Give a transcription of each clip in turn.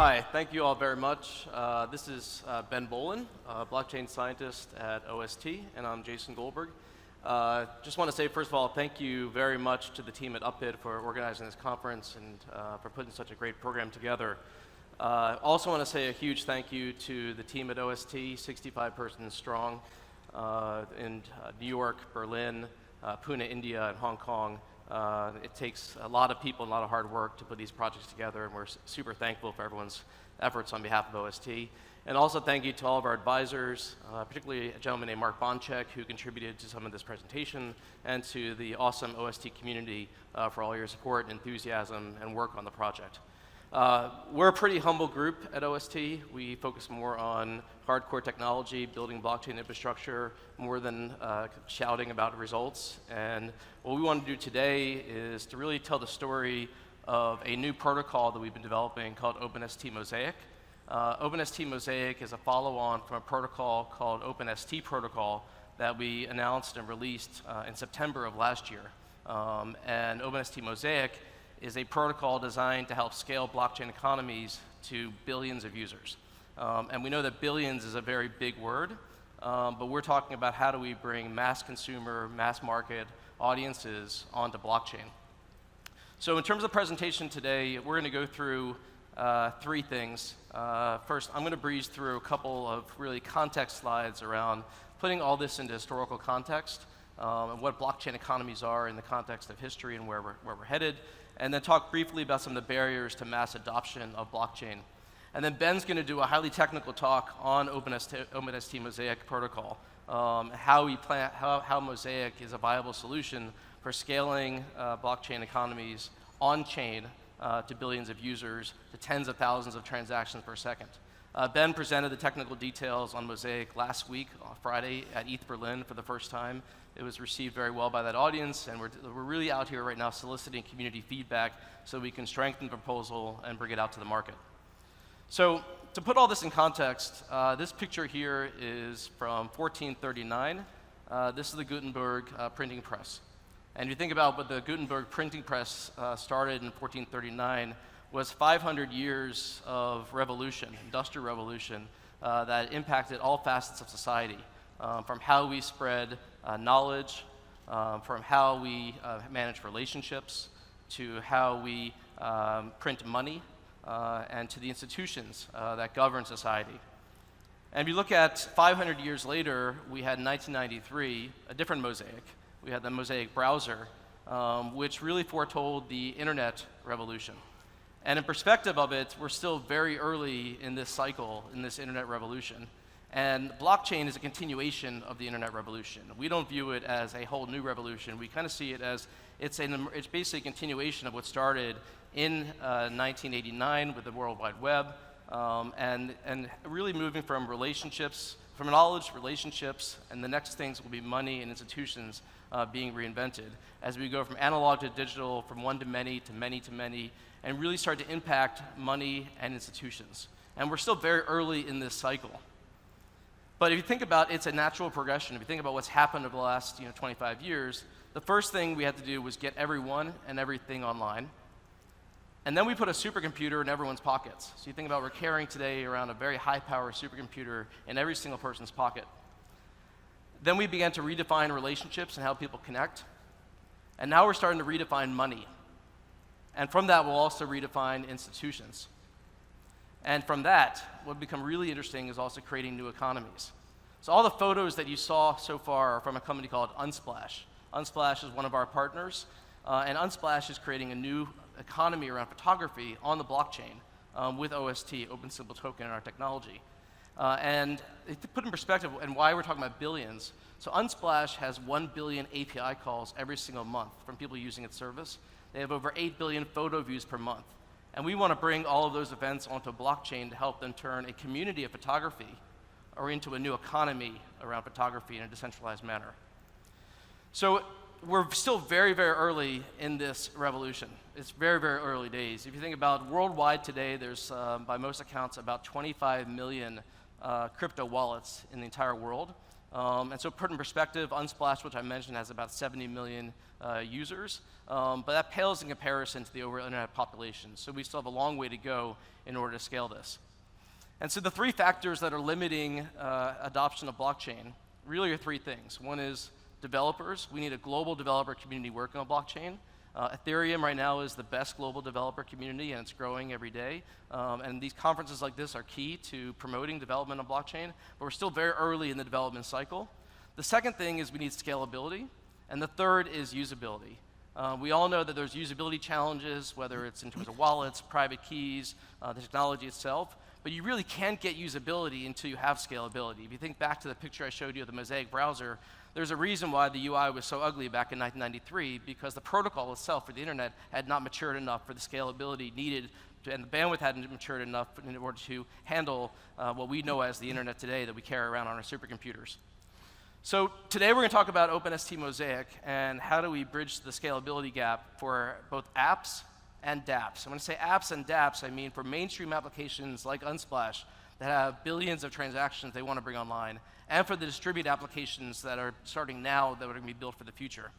Hi, thank you all very much. This is Ben Bollen, blockchain scientist at OST, and I'm Jason Goldberg. Just want to say, first of all, thank you very much to the team at Upbit for organizing this conference and for putting such a great program together. Also want to say a huge thank you to the team at OST, 65 persons strong, in New York, Berlin, Pune, India, and Hong Kong. It takes a lot of people and a lot of hard work to put these projects together, and we're super thankful for everyone's efforts on behalf of OST. And also thank you to all of our advisors, particularly a gentleman named Mark Bonchek, who contributed to some of this presentation, and to the awesome OST community for all your support, enthusiasm, and work on the project. We're a pretty humble group at OST. We focus more on hardcore technology, building blockchain infrastructure, more than shouting about results. And what we want to do today is to really tell the story of a new protocol that we've been developing called OpenST Mosaic. OpenST Mosaic is a follow-on from a protocol called OpenST Protocol that we announced and released in September of last year. And OpenST Mosaic is a protocol designed to help scale blockchain economies to billions of users. And we know that billions is a very big word, but we're talking about how do we bring mass consumer, mass market audiences onto blockchain. So in terms of the presentation today, we're going to go through three things. First, I'm going to breeze through a couple of really context slides around putting all this into historical context, and what blockchain economies are in the context of history and where we're headed, and then talk briefly about some of the barriers to mass adoption of blockchain. And then Ben's going to do a highly technical talk on OpenST Mosaic Protocol, how Mosaic is a viable solution for scaling blockchain economies on-chain to billions of users, to tens of thousands of transactions per second. Ben presented the technical details on Mosaic last week, on Friday, at ETH Berlin for the first time. It was received very well by that audience, and we're really out here right now soliciting community feedback so we can strengthen the proposal and bring it out to the market. So to put all this in context, this picture here is from 1439. This is the Gutenberg printing press. And if you think about what the Gutenberg printing press started in 1439, was 500 years of revolution, industrial revolution, that impacted all facets of society, from how we spread knowledge, from how we manage relationships, to how we print money, and to the institutions that govern society. And if you look at 500 years later, we had in 1993 a different Mosaic. We had the Mosaic browser, which really foretold the internet revolution. And in perspective of it, we're still very early in this cycle, in this internet revolution. And blockchain is a continuation of the internet revolution. We don't view it as a whole new revolution. We kind of see it as it's basically a continuation of what started in 1989 with the World Wide Web, and really moving from relationships, from knowledge, relationships, and the next things will be money and institutions being reinvented as we go from analog to digital, from one to many to many to many, and really start to impact money and institutions. And we're still very early in this cycle. But if you think about it's a natural progression, if you think about what's happened over the last 25 years, the first thing we had to do was get everyone and everything online. And then we put a supercomputer in everyone's pockets. So you think about we're carrying today around a very high-power supercomputer in every single person's pocket. Then we began to redefine relationships and how people connect. And now we're starting to redefine money. And from that, we'll also redefine institutions. And from that, what become really interesting is also creating new economies. So all the photos that you saw so far are from a company called Unsplash. Unsplash is one of our partners, and Unsplash is creating a new economy around photography on the blockchain with OST, Open Simple Token, and our technology. And to put in perspective and why we're talking about billions, so Unsplash has 1 billion API calls every single month from people using its service. They have over 8 billion photo views per month. And we want to bring all of those events onto a blockchain to help them turn a community of photography or into a new economy around photography in a decentralized manner. So we're still very, very early in this revolution. It's very, very early days. If you think about worldwide today, there's, by most accounts, about 25 million crypto wallets in the entire world. And so put in perspective, Unsplash, which I mentioned, has about 70 million users, but that pales in comparison to the overall internet population. So we still have a long way to go in order to scale this. And so the three factors that are limiting adoption of blockchain really are three things. One is developers. We need a global developer community working on blockchain. Ethereum right now is the best global developer community, and it's growing every day. And these conferences like this are key to promoting development of blockchain, but we're still very early in the development cycle. The second thing is we need scalability, and the third is usability. We all know that there's usability challenges, whether it's in terms of wallets, private keys, the technology itself, but you really can't get usability until you have scalability. If you think back to the picture I showed you of the Mosaic browser, there's a reason why the UI was so ugly back in 1993, because the protocol itself for the internet had not matured enough for the scalability needed, and the bandwidth hadn't matured enough in order to handle what we know as the internet today that we carry around on our supercomputers. So today we're going to talk about OpenST Mosaic and how do we bridge the scalability gap for both apps and DApps. And when I say apps and DApps, I mean for mainstream applications like Unsplash that have billions of transactions they want to bring online, and for the distributed applications that are starting now that are going to be built for the future.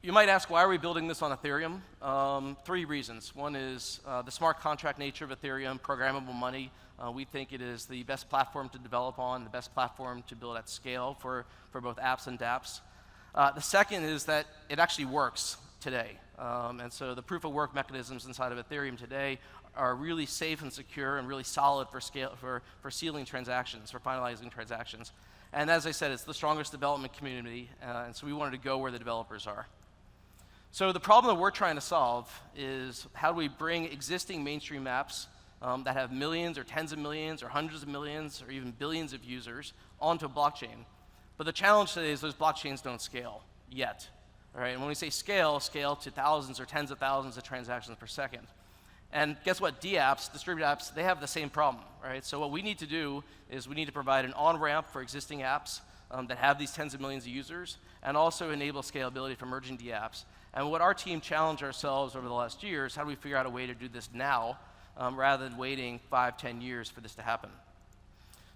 You might ask, why are we building this on Ethereum? Three reasons. One is the smart contract nature of Ethereum, programmable money. We think it is the best platform to develop on, the best platform to build at scale for both apps and DApps. The second is that it actually works today. And so the proof of work mechanisms inside of Ethereum today are really safe and secure and really solid for sealing transactions, for finalizing transactions. And as I said, it's the strongest development community, and so we wanted to go where the developers are. So the problem that we're trying to solve is how do we bring existing mainstream apps that have millions or tens of millions or hundreds of millions or even billions of users onto a blockchain. But the challenge today is those blockchains don't scale yet. All right? And when we say scale to thousands or tens of thousands of transactions per second. And guess what? DApps, distributed apps, they have the same problem, right? So what we need to do is we need to provide an on-ramp for existing apps that have these tens of millions of users, and also enable scalability for emerging DApps. And what our team challenged ourselves over the last year is how do we figure out a way to do this now, rather than waiting 5, 10 years for this to happen.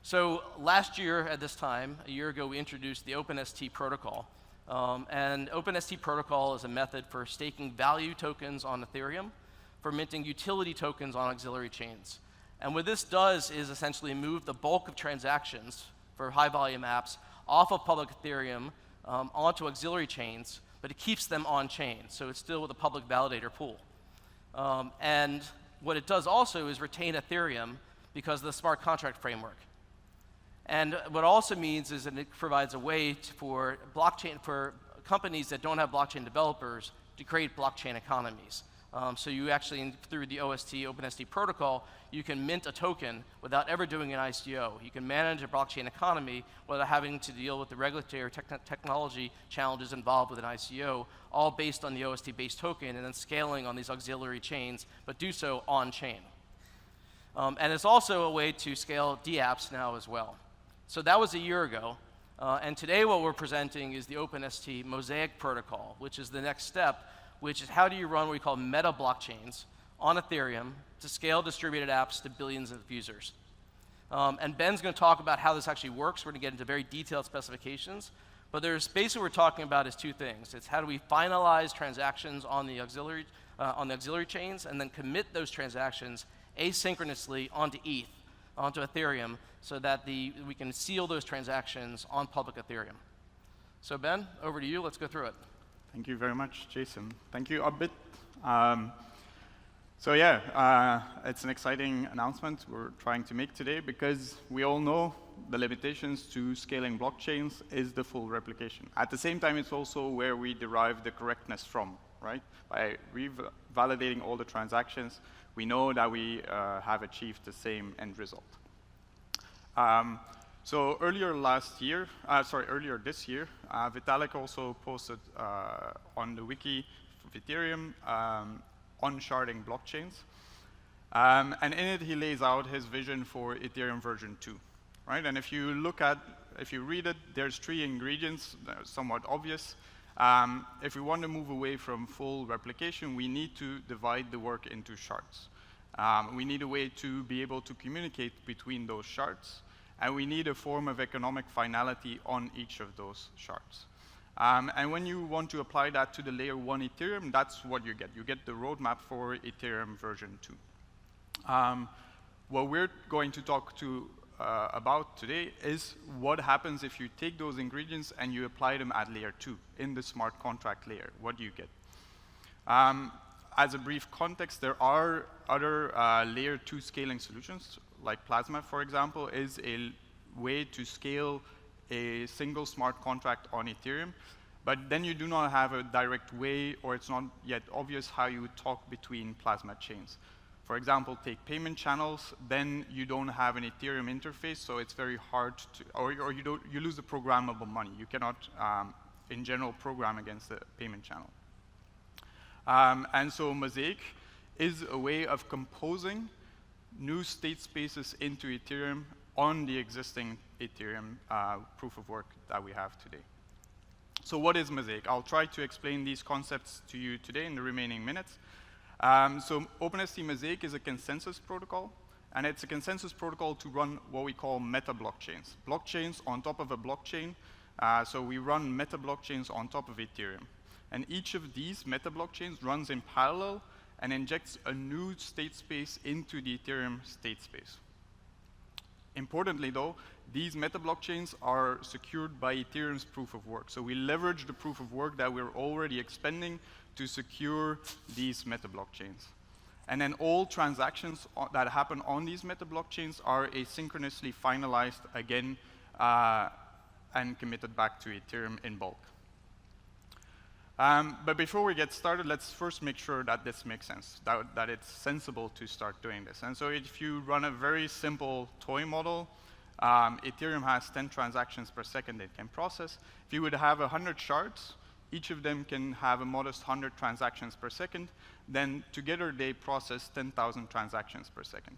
So last year at this time, a year ago, we introduced the OpenST Protocol. And OpenST Protocol is a method for staking value tokens on Ethereum, for minting utility tokens on auxiliary chains. And what this does is essentially move the bulk of transactions for high volume apps off of public Ethereum onto auxiliary chains, but it keeps them on chain. So it's still with a public validator pool. And what it does also is retain Ethereum because of the smart contract framework. And what it also means is that it provides a way for companies that don't have blockchain developers to create blockchain economies. So you actually, through the OpenST protocol, you can mint a token without ever doing an ICO. You can manage a blockchain economy without having to deal with the regulatory or technology challenges involved with an ICO, all based on the OST-based token and then scaling on these auxiliary chains, but do so on-chain. And it's also a way to scale DApps now as well. So that was a year ago. And today what we're presenting is the OpenST Mosaic Protocol, which is the next step, which is how do you run what we call metablockchains on Ethereum to scale distributed apps to billions of users. And Ben's going to talk about how this actually works. We're going to get into very detailed specifications. But there's basically what we're talking about is two things. It's how do we finalize transactions on the auxiliary chains and then commit those transactions asynchronously onto ETH, onto Ethereum, so that we can seal those transactions on public Ethereum. So Ben, over to you. Let's go through it. Thank you very much, Jason. Thank you, Upbit. So yeah, it's an exciting announcement we're trying to make today because we all know the limitations to scaling blockchains is the full replication. At the same time, it's also where we derive the correctness from, right? By validating all the transactions, we know that we have achieved the same end result. So earlier this year, Vitalik also posted on the wiki of Ethereum on sharding blockchains. And in it, he lays out his vision for Ethereum version 2, right? And if you read it, there's 3 ingredients that are somewhat obvious. If we want to move away from full replication, we need to divide the work into shards. We need a way to be able to communicate between those shards. and we need a form of economic finality on each of those shards. And when you want to apply that to the layer 1 Ethereum, that's what you get. You get the roadmap for Ethereum version 2. What we're going to talk about today is what happens if you take those ingredients and you apply them at layer 2 in the smart contract layer. What do you get? As a brief context, there are other layer 2 scaling solutions, like Plasma, for example, is a way to scale a single smart contract on Ethereum, but then you do not have a direct way, or it's not yet obvious how you would talk between Plasma chains. For example, take payment channels, then you don't have an Ethereum interface, so it's very hard to, or you lose the programmable money. You cannot, in general, program against the payment channel. And so Mosaic is a way of composing new state spaces into Ethereum on the existing Ethereum proof of work that we have today. So what is Mosaic? I'll try to explain these concepts to you today in the remaining minutes. So OpenST Mosaic is a consensus protocol, and it's a consensus protocol to run what we call metablockchains. Blockchains on top of a blockchain, so we run metablockchains on top of Ethereum. And each of these metablockchains runs in parallel and injects a new state space into the Ethereum state space. Importantly though, these metablockchains are secured by Ethereum's proof of work. So we leverage the proof of work that we're already expending to secure these metablockchains. And then all transactions that happen on these metablockchains are asynchronously finalized again and committed back to Ethereum in bulk. But before we get started, let's first make sure that this makes sense, that it's sensible to start doing this. And so if you run a very simple toy model, Ethereum has 10 transactions per second it can process. If you would have 100 shards, each of them can have a modest 100 transactions per second. Then together they process 10,000 transactions per second.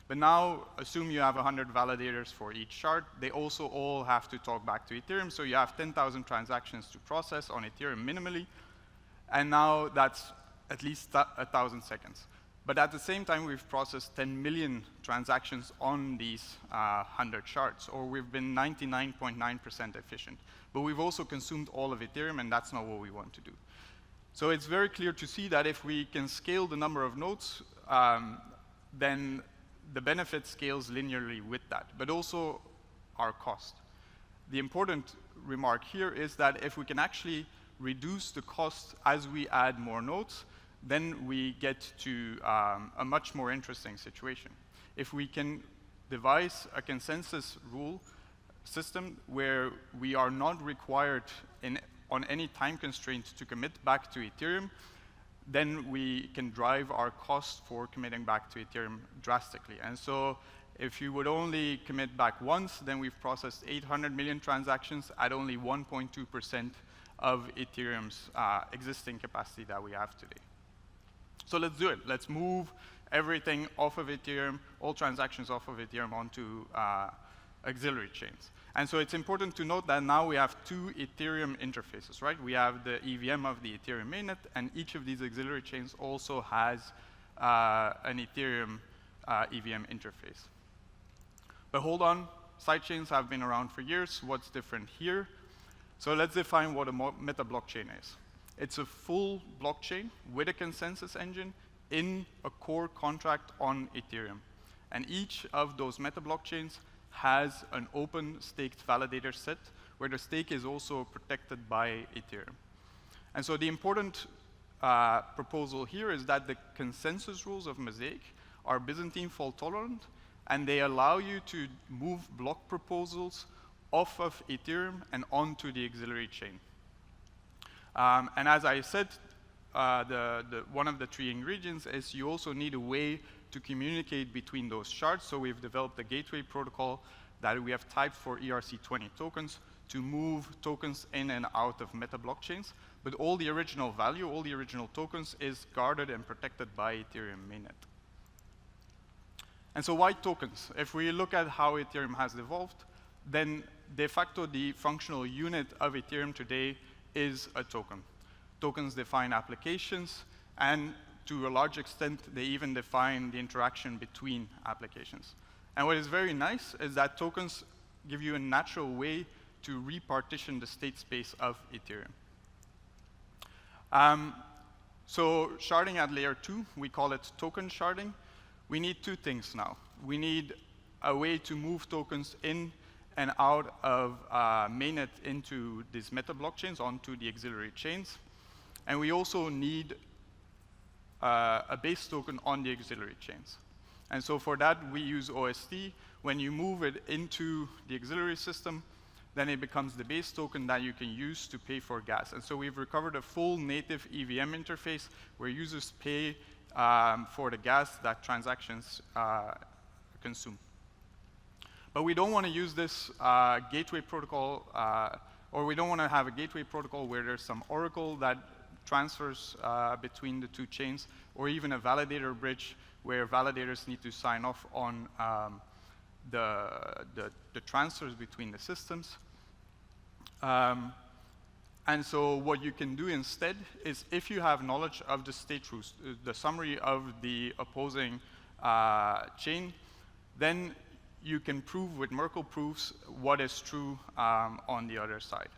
But now, assume you have 100 validators for each shard. They also all have to talk back to Ethereum, so you have 10,000 transactions to process on Ethereum minimally. And now that's at least 1,000 seconds. But at the same time, we've processed 10 million transactions on these 100 shards, or we've been 99.9% efficient. But we've also consumed all of Ethereum, and that's not what we want to do. So it's very clear to see that if we can scale the number of nodes, then the benefit scales linearly with that, but also our cost. The important remark here is that if we can actually reduce the cost as we add more nodes, then we get to a much more interesting situation. If we can devise a consensus rule system where we are not required on any time constraint to commit back to Ethereum, then we can drive our cost for committing back to Ethereum drastically. And so if you would only commit back once, then we've processed 800 million transactions at only 1.2% of Ethereum's existing capacity that we have today. So let's do it. Let's move everything off of Ethereum, all transactions off of Ethereum onto auxiliary chains. And so it's important to note that now we have two Ethereum interfaces, right? We have the EVM of the Ethereum mainnet, and each of these auxiliary chains also has an Ethereum EVM interface. But hold on, sidechains have been around for years. What's different here? So let's define what a metablockchain is. It's a full blockchain with a consensus engine in a core contract on Ethereum. And each of those metablockchains has an open staked validator set where the stake is also protected by Ethereum. And so the important proposal here is that the consensus rules of Mosaic are Byzantine fault tolerant, and they allow you to move block proposals off of Ethereum and onto the auxiliary chain. And as I said, one of the three ingredients is you also need a way to communicate between those shards. So we've developed a gateway protocol that we have typed for ERC20 tokens to move tokens in and out of metablockchains. But all the original value, all the original tokens is guarded and protected by Ethereum mainnet. And so why tokens? If we look at how Ethereum has evolved, then de facto the functional unit of Ethereum today is a token. Tokens define applications, and to a large extent, they even define the interaction between applications. And what is very nice is that tokens give you a natural way to repartition the state space of Ethereum. So sharding at layer 2, we call it token sharding. We need two things now. We need a way to move tokens in and out of mainnet into these metablockchains onto the auxiliary chains. And we also need a base token on the auxiliary chains. And so for that, we use OST. When you move it into the auxiliary system, then it becomes the base token that you can use to pay for gas. And so we've recovered a full native EVM interface where users pay for the gas that transactions consume. But we don't want to use this gateway protocol, or we don't want to have a gateway protocol where there's some oracle that transfers between the two chains, or even a validator bridge where validators need to sign off on the transfers between the systems. And so what you can do instead is, if you have knowledge of the state truth, the summary of the opposing chain, then you can prove with Merkle proofs what is true on the other side.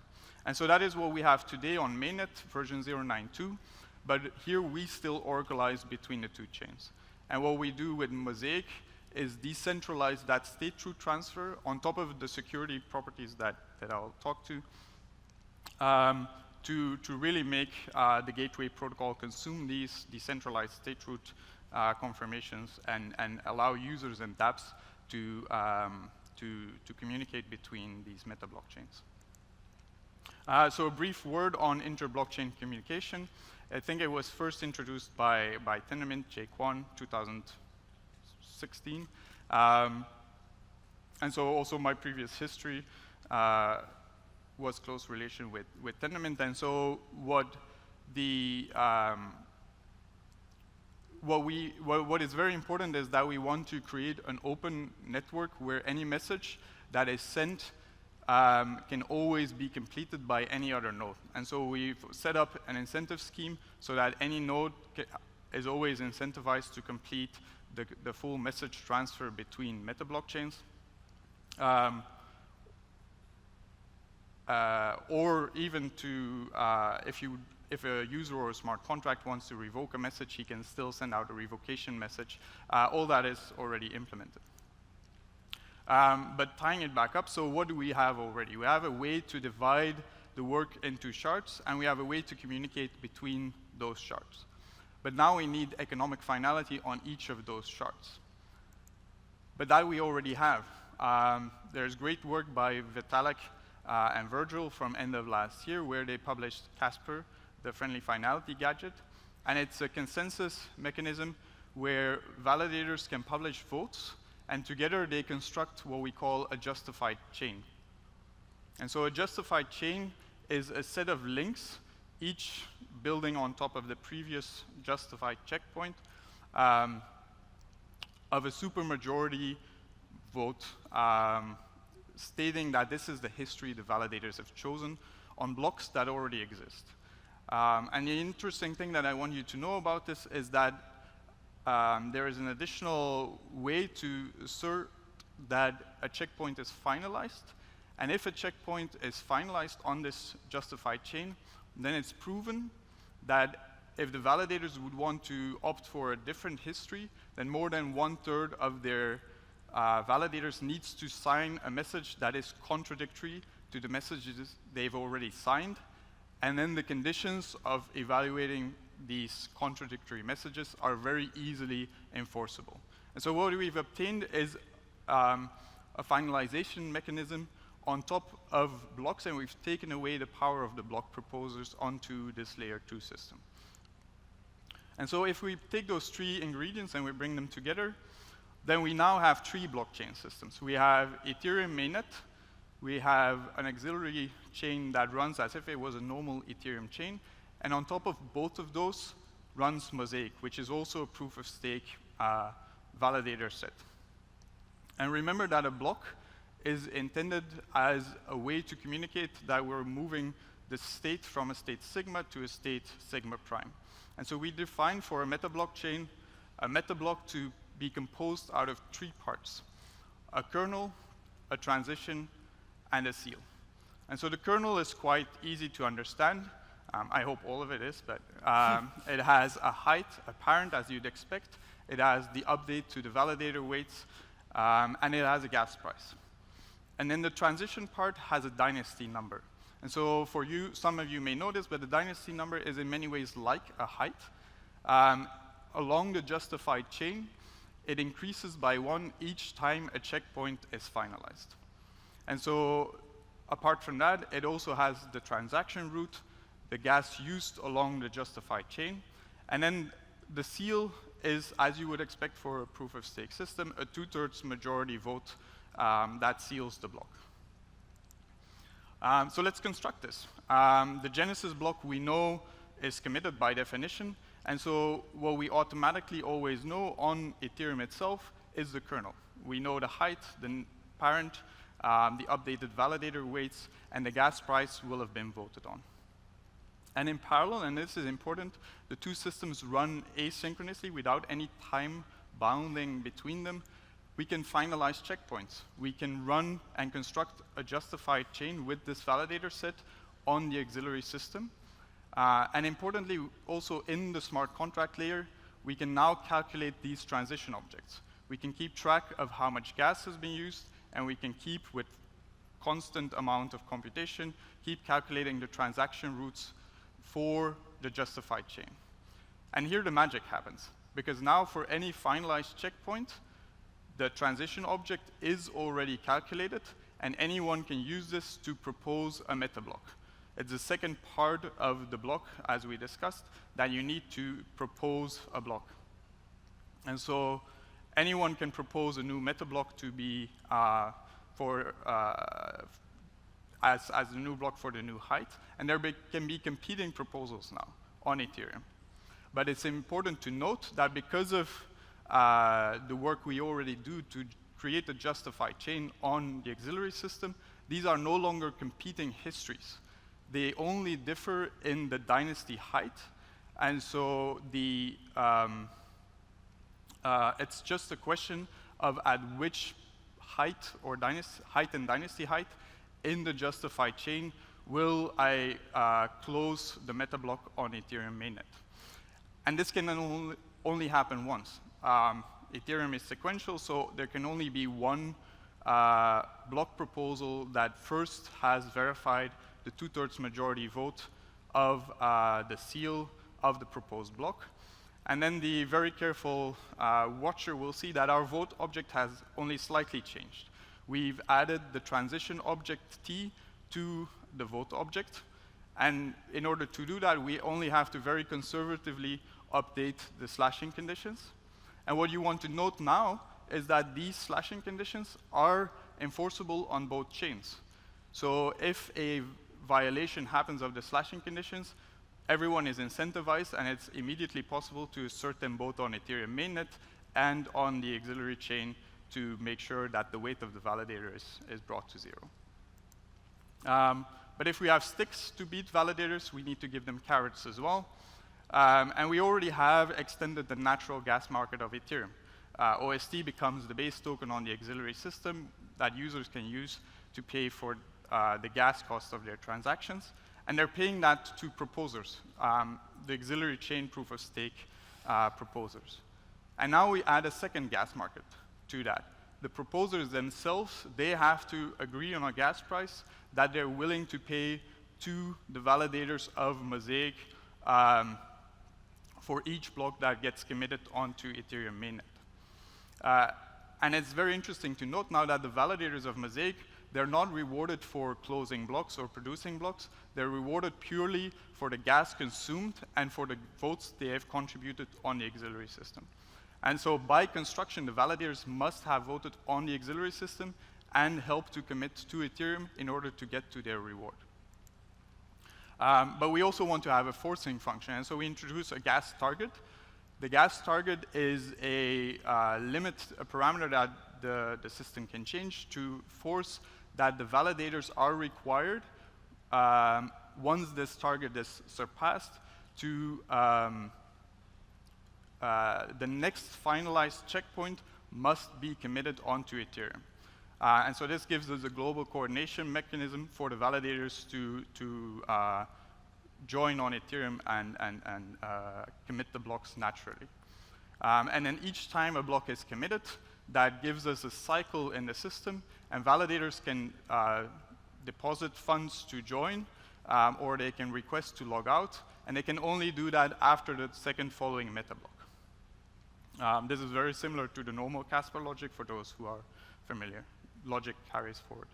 And so that is what we have today on mainnet version 0.9.2, but here we still oracleize between the two chains. And what we do with Mosaic is decentralize that state truth transfer on top of the security properties that I'll talk to really make the gateway protocol consume these decentralized state truth confirmations and allow users and DApps to communicate between these metablockchains. So a brief word on interblockchain communication. I think it was first introduced by Tyrion Minute, Jae 2016. And so also my previous history was close relation with Tyrion Minute. And so what is very important is that we want to create an open network where any message that is sent can always be completed by any other node. And so we've set up an incentive scheme so that any node is always incentivized to complete the full message transfer between metablockchains. Or even to, if a user or a smart contract wants to revoke a message, he can still send out a revocation message. All that is already implemented. But tying it back up, so what do we have already? We have a way to divide the work into shards, and we have a way to communicate between those shards. But now we need economic finality on each of those shards. But that we already have. There's great work by Vitalik and Virgil from end of last year, where they published Casper, the friendly finality gadget. And it's a consensus mechanism where validators can publish votes, and together they construct what we call a justified chain. And so a justified chain is a set of links, each building on top of the previous justified checkpoint, of a supermajority vote stating that this is the history the validators have chosen on blocks that already exist. And the interesting thing that I want you to know about this is that there is an additional way to assert that a checkpoint is finalized. And if a checkpoint is finalized on this justified chain, then it's proven that if the validators would want to opt for a different history, then more than 1/3 of their validators needs to sign a message that is contradictory to the messages they've already signed. And then the conditions of evaluating these contradictory messages are very easily enforceable. And so what we've obtained is a finalization mechanism on top of blocks, and we've taken away the power of the block proposers onto this layer 2 system. And so if we take those three ingredients and we bring them together, then we now have three blockchain systems. We have Ethereum mainnet, we have an auxiliary chain that runs as if it was a normal Ethereum chain, and on top of both of those runs Mosaic, which is also a proof of stake validator set. And remember that a block is intended as a way to communicate that we're moving the state from a state sigma to a state sigma prime. And so we define for a metablock chain a metablock to be composed out of three parts. a kernel, a transition, and a seal. And so the kernel is quite easy to understand. I hope all of it is, but it has a height, a parent, as you'd expect. It has the update to the validator weights, and it has a gas price. And then the transition part has a dynasty number. And so for you, some of you may know this, but the dynasty number is in many ways like a height. Along the justified chain, it increases by 1 each time a checkpoint is finalized. And so apart from that, it also has the transaction route, the gas used along the justified chain, and then the seal is, as you would expect for a proof-of-stake system, a 2/3 majority vote that seals the block. So let's construct this. The Genesis block we know is committed by definition, and so what we automatically always know on Ethereum itself is the kernel. We know the height, the parent, the updated validator weights, and the gas price will have been voted on. And in parallel, and this is important, the two systems run asynchronously without any time bounding between them. We can finalize checkpoints. We can run and construct a justified chain with this validator set on the auxiliary system. And importantly, also in the smart contract layer, we can now calculate these transition objects. We can keep track of how much gas has been used, and we can keep, with constant amount of computation, keep calculating the transaction routes for the justified chain. And here the magic happens, because now for any finalized checkpoint, the transition object is already calculated, and anyone can use this to propose a metablock. It's the second part of the block, as we discussed, that you need to propose a block. And so anyone can propose a new metablock to be as a new block for the new height, and there can be competing proposals now on Ethereum. But it's important to note that because of the work we already do to create a justified chain on the auxiliary system, these are no longer competing histories. They only differ in the dynasty height, and so it's just a question of at which height or height and dynasty height in the justified chain will I close the metablock on Ethereum mainnet. And this can only happen once. Ethereum is sequential, so there can only be one block proposal that first has verified the 2/3 majority vote of the seal of the proposed block. And then the very careful watcher will see that our vote object has only slightly changed. We've added the transition object T to the vote object. And in order to do that, we only have to very conservatively update the slashing conditions. And what you want to note now is that these slashing conditions are enforceable on both chains. So if a violation happens of the slashing conditions, everyone is incentivized, and it's immediately possible to assert them both on Ethereum mainnet and on the auxiliary chain to make sure that the weight of the validator is brought to 0. But if we have sticks to beat validators, we need to give them carrots as well. And we already have extended the natural gas market of Ethereum. OST becomes the base token on the auxiliary system that users can use to pay for the gas cost of their transactions. And they're paying that to proposers, the auxiliary chain proof-of-stake proposers. And now we add a second gas market to that. The proposers themselves, they have to agree on a gas price that they're willing to pay to the validators of Mosaic for each block that gets committed onto Ethereum mainnet. And it's very interesting to note now that the validators of Mosaic, they're not rewarded for closing blocks or producing blocks. They're rewarded purely for the gas consumed and for the votes they have contributed on the auxiliary system. And so by construction, the validators must have voted on the auxiliary system and help to commit to Ethereum in order to get to their reward. But we also want to have a forcing function, and so we introduce a gas target. The gas target is a limit, a parameter that the system can change to force that the validators are required, once this target is surpassed, to the next finalized checkpoint must be committed onto Ethereum. And so this gives us a global coordination mechanism for the validators to join on Ethereum and commit the blocks naturally. And then each time a block is committed, that gives us a cycle in the system, and validators can deposit funds to join, or they can request to log out, and they can only do that after the second following metablock. This is very similar to the normal Casper logic for those who are familiar. Logic carries forward.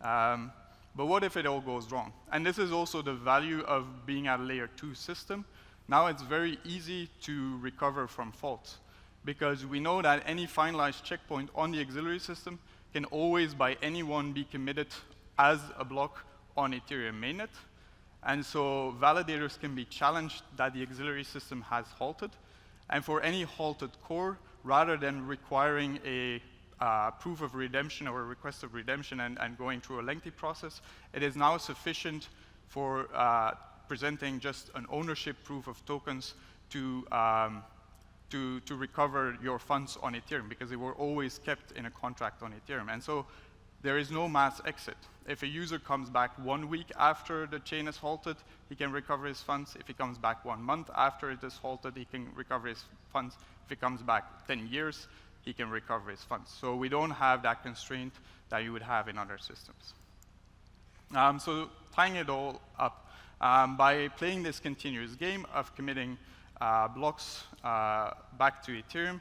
But what if it all goes wrong? And this is also the value of being a layer 2 system. Now it's very easy to recover from faults, because we know that any finalized checkpoint on the auxiliary system can always by anyone be committed as a block on Ethereum mainnet. And so validators can be challenged that the auxiliary system has halted. And for any halted core, rather than requiring a proof of redemption or a request of redemption and going through a lengthy process, it is now sufficient for presenting just an ownership proof of tokens to recover your funds on Ethereum, because they were always kept in a contract on Ethereum. And so there is no mass exit. If a user comes back 1 week after the chain is halted, he can recover his funds. If he comes back 1 month after it is halted, he can recover his funds. If he comes back 10 years, he can recover his funds. So we don't have that constraint that you would have in other systems. So tying it all up, by playing this continuous game of committing blocks back to Ethereum,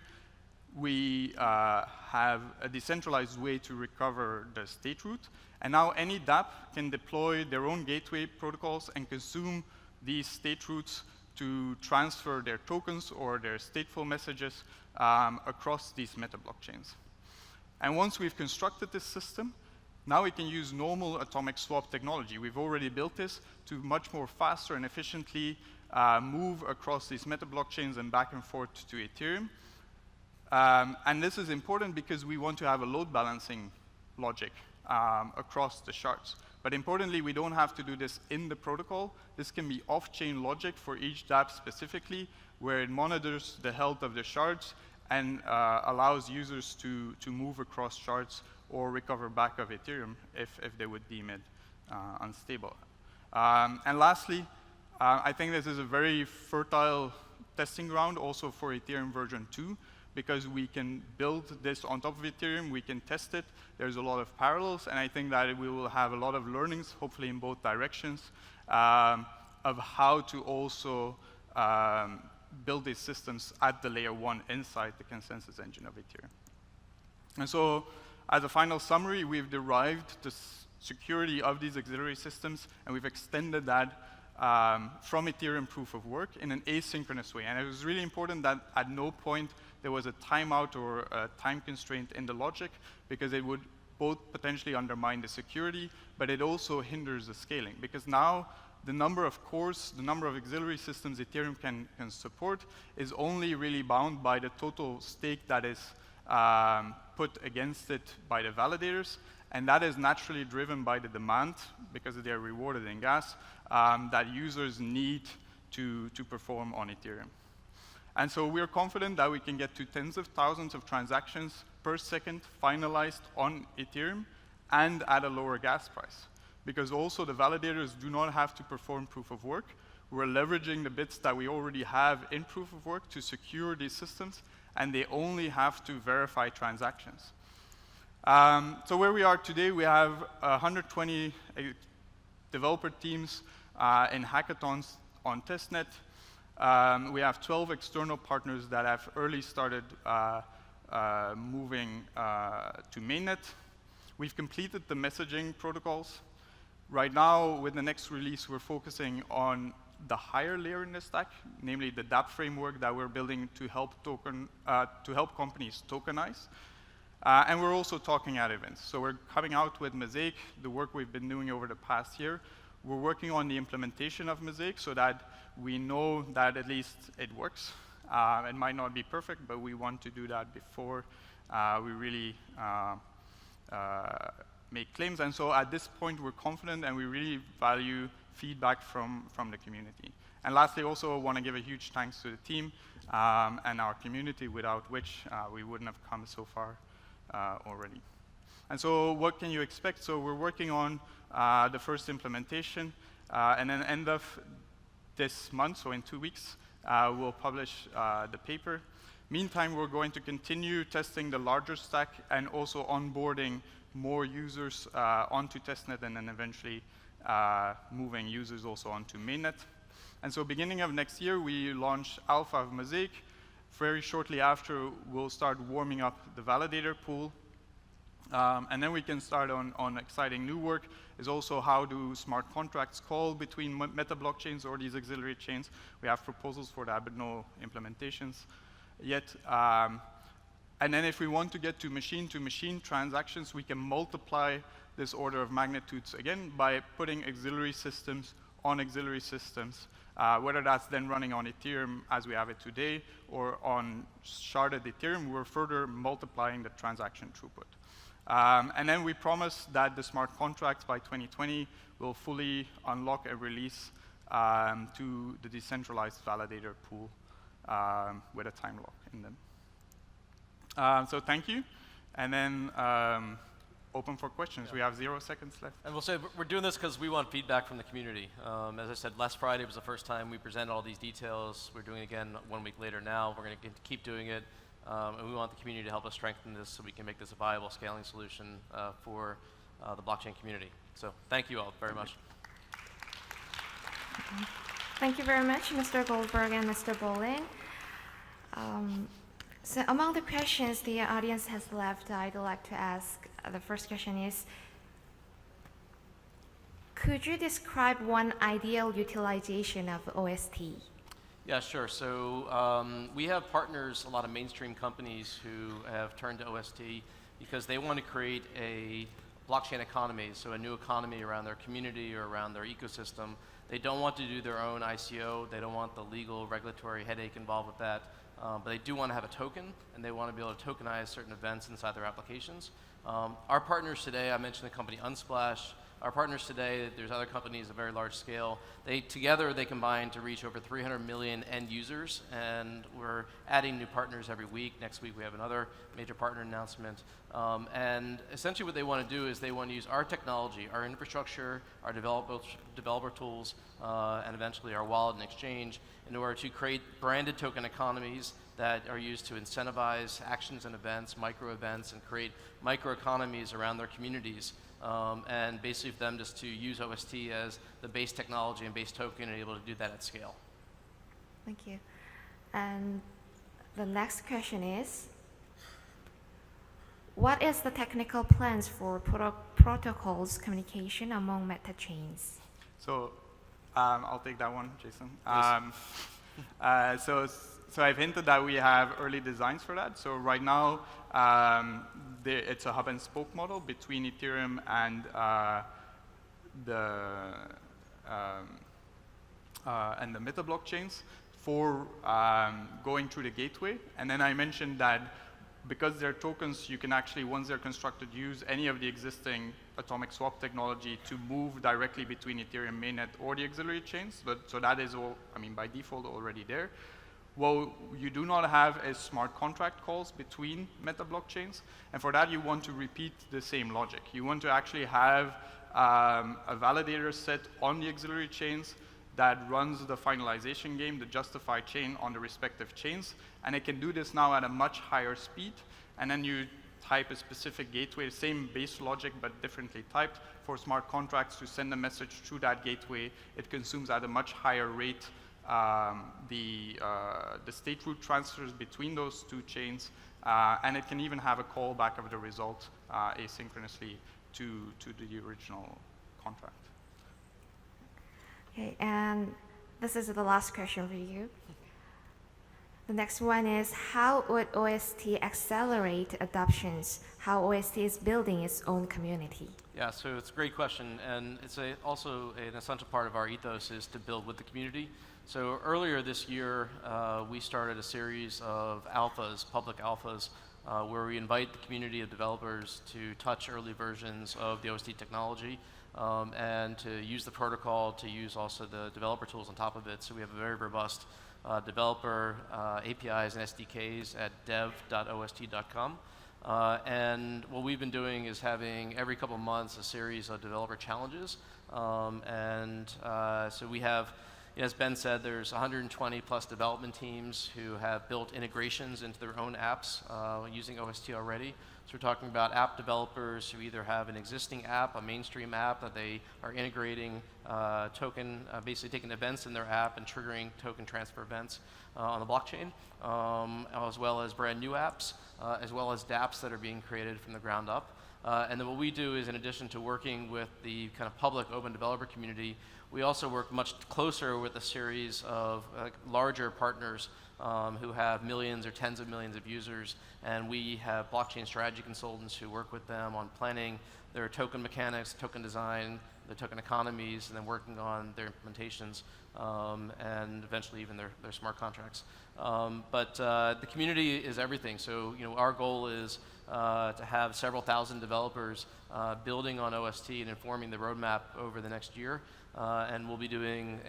we have a decentralized way to recover the state root. And now any DApp can deploy their own gateway protocols and consume these state roots to transfer their tokens or their stateful messages across these metablockchains. And once we've constructed this system, now we can use normal atomic swap technology. We've already built this to much more faster and efficiently move across these metablockchains and back and forth to Ethereum. And this is important because we want to have a load balancing logic across the shards. But importantly, we don't have to do this in the protocol. This can be off-chain logic for each DApp specifically, where it monitors the health of the shards and allows users to move across shards or recover back of Ethereum if they would deem it unstable. And lastly, I think this is a very fertile testing ground also for Ethereum version 2, because we can build this on top of Ethereum, we can test it. There's a lot of parallels, and I think that we will have a lot of learnings, hopefully in both directions, of how to also build these systems at the layer 1 inside the consensus engine of Ethereum. And so, as a final summary, we've derived the security of these auxiliary systems, and we've extended that from Ethereum proof of work in an asynchronous way. And it was really important that at no point there was a timeout or a time constraint in the logic, because it would both potentially undermine the security, but it also hinders the scaling. Because now the number of cores, the number of auxiliary systems Ethereum can support is only really bound by the total stake that is put against it by the validators. And that is naturally driven by the demand, because they are rewarded in gas, that users need to perform on Ethereum. And so we're confident that we can get to tens of thousands of transactions per second finalized on Ethereum and at a lower gas price. Because also the validators do not have to perform proof of work. We're leveraging the bits that we already have in proof of work to secure these systems, and they only have to verify transactions. So where we are today, we have 120 developer teams in hackathons on testnet. We have 12 external partners that have early started moving to mainnet. We've completed the messaging protocols. Right now, with the next release, we're focusing on the higher layer in the stack, namely the DApp framework that we're building to help companies tokenize. And we're also talking at events. So we're coming out with Mosaic, the work we've been doing over the past year. We're working on the implementation of Mosaic so that we know that at least it works. It might not be perfect, but we want to do that before we really make claims. And so at this point, we're confident, and we really value feedback from the community. And lastly, also want to give a huge thanks to the team and our community, without which we wouldn't have come so far already. And so what can you expect? So we're working on the first implementation, and then end of this month, so in 2 weeks, we'll publish the paper. Meantime, we're going to continue testing the larger stack and also onboarding more users onto testnet, and then eventually moving users also onto mainnet. And so beginning of next year, we launch alpha of Mosaic. Very shortly after, we'll start warming up the validator pool. And then we can start on exciting new work, is also how do smart contracts call between metablockchains or these auxiliary chains. We have proposals for that, but no implementations yet. And then if we want to get to machine transactions, we can multiply this order of magnitudes again by putting auxiliary systems on auxiliary systems, whether that's then running on Ethereum as we have it today, or on sharded Ethereum, we're further multiplying the transaction throughput. And then we promise that the smart contracts by 2020 will fully unlock and release to the decentralized validator pool with a time lock in them. So thank you. And then open for questions. We have 0 seconds left. And we'll say we're doing this because we want feedback from the community. As I said, last Friday was the first time we presented all these details. We're doing it again 1 week later now. We're going to keep doing it. And we want the community to help us strengthen this so we can make this a viable scaling solution for the blockchain community. So thank you all very much. Thank you very much, Mr. Goldberg and Mr. Bollen. So among the questions the audience has left, I'd like to ask, the first question is, could you describe one ideal utilization of OST? Yeah, sure. So we have partners, a lot of mainstream companies who have turned to OST because they want to create a blockchain economy, so a new economy around their community or around their ecosystem. They don't want to do their own ICO. They don't want the legal regulatory headache involved with that. But they do want to have a token, and they want to be able to tokenize certain events inside their applications. Our partners today, I mentioned the company Unsplash. Our partners today, there's other companies at very large scale. Together, they combine to reach over 300 million end users, and we're adding new partners every week. Next week, we have another major partner announcement. And essentially what they want to do is they want to use our technology, our infrastructure, our developer tools, and eventually our wallet and exchange in order to create branded token economies that are used to incentivize actions and events, micro events, and create micro economies around their communities. And basically for them just to use OST as the base technology and base token and able to do that at scale. Thank you. And the next question is, what is the technical plans for protocols communication among meta chains? So I'll take that one, Jason. So I've hinted that we have early designs for that. So right now, it's a hub and spoke model between Ethereum and the Metablock chains for going through the gateway. And then I mentioned that because they're tokens, you can actually, once they're constructed, use any of the existing atomic swap technology to move directly between Ethereum mainnet or the auxiliary chains. So that is all, I mean, by default already there. What you do not have is smart contract calls between Metablock chains, and for that you want to repeat the same logic. You want to actually have a validator set on the auxiliary chains that runs the finalization game, the justified chain on the respective chains, and it can do this now at a much higher speed, and then you type a specific gateway, same base logic but differently typed, for smart contracts to send a message through that gateway. It consumes at a much higher rate the state root transfers between those two chains, and it can even have a callback of the result asynchronously to the original contract. Okay, and this is the last question for you. The next one is, how would OST accelerate adoptions? How OST is building its own community? Yeah, so it's a great question, and it's also an essential part of our ethos is to build with the community. So earlier this year, we started a series of alphas, public alphas, where we invite the community of developers to touch early versions of the OST technology and to use the protocol, to use also the developer tools on top of it. So we have a very robust developer APIs and SDKs at dev.ost.com. And what we've been doing is having every couple of months a series of developer challenges. So we have, as Ben said, there's 120 plus development teams who have built integrations into their own apps using OST already. So we're talking about app developers who either have an existing app, a mainstream app that they are integrating basically taking events in their app and triggering token transfer events on the blockchain, as well as brand new apps, as well as DApps that are being created from the ground up. And then what we do is, in addition to working with the kind of public open developer community, we also work much closer with a series of larger partners who have millions or tens of millions of users, and we have blockchain strategy consultants who work with them on planning their token mechanics, token design, the token economies, and then working on their implementations, and eventually even their smart contracts. But the community is everything. So our goal is to have several thousand developers building on OST and informing the roadmap over the next year. And we'll be doing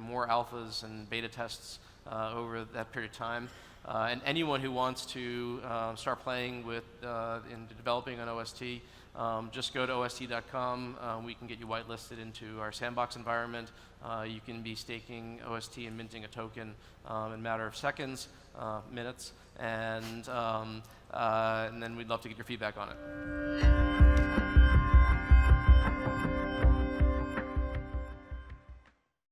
more alphas and beta tests over that period of time. And anyone who wants to start playing with in developing on OST, just go to OST.com. We can get you whitelisted into our sandbox environment. You can be staking OST and minting a token in a matter of seconds, minutes, and then we'd love to get your feedback on it.